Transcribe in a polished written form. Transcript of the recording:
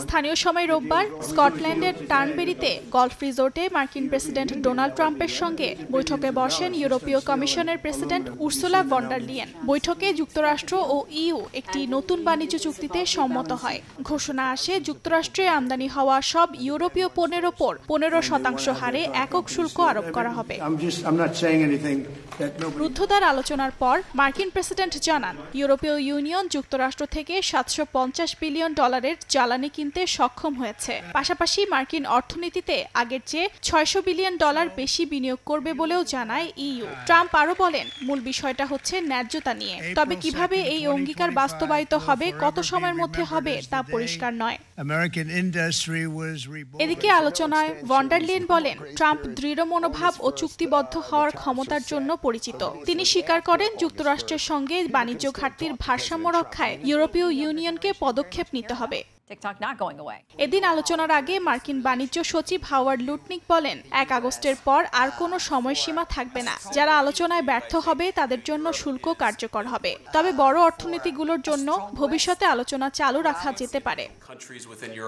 স্থানীয় সময় রোববার স্কটল্যান্ডের টার্নবেরিতে গলফ রিসোর্টে মার্কিন প্রেসিডেন্ট ডোনাল্ড ট্রাম্পের সঙ্গে বৈঠকে বসেন ইউরোপীয় কমিশনের president Ursula von der Leyen. বৈঠকে যুক্তরাষ্ট্র ও ইইউ একটি নতুন বাণিজ্য চুক্তিতে সম্মত হয়। ঘোষণা আসে যুক্তরাষ্ট্রে আমদানি হওয়া সব ইউরোপীয় পণ্যের ওপর 15% হারে একক শুল্ক আরোপ করা হবে। রুদ্ধদ্বার আলোচনার পর মার্কিন প্রেসিডেন্ট জানান ইউরোপীয় ইউনিয়ন যুক্তরাষ্ট্র থেকে $750 বিলিয়ন জ্বালানি কিনতে সক্ষম হয়েছে। পাশাপাশি মার্কিন অর্থনীতিতে আগের চেয়ে $600 বিলিয়ন বেশি বিনিয়োগ করবে বলেও জানায় ইইউ। ট্রাম্প আরও বলেন মূল বিষয়টা হচ্ছে ন্যায্যতা নিয়ে, তবে কিভাবে এই অঙ্গীকার বাস্তবায়িত হবে, কত সময়ের মধ্যে হবে তা পরিষ্কার নয়। এদিকে আলোচনায় ভন ডার লিয়েন বলেন ট্রাম্প দৃঢ় মনোভাব ও চুক্তিবদ্ধ হওয়ার ক্ষমতার জন্য পরিচিত। তিনি স্বীকার করেন যুক্তরাষ্ট্রের সঙ্গে বাণিজ্য ঘাটতির ভারসাম্য রক্ষায় ইউরোপীয় ইউনিয়নকে পদক্ষেপ নিতে হবে। এদিন আলোচনার আগে মার্কিন বাণিজ্য সচিব হাওয়ার্ড লুটনিক বলেন 1 আগস্টের পর আর কোনো সময়সীমা থাকবে না। যারা আলোচনায় ব্যর্থ হবে তাদের জন্য শুল্ক কার্যকর হবে, তবে বড় অর্থনীতিগুলোর জন্য ভবিষ্যতে আলোচনা চালু রাখা যেতে পারে।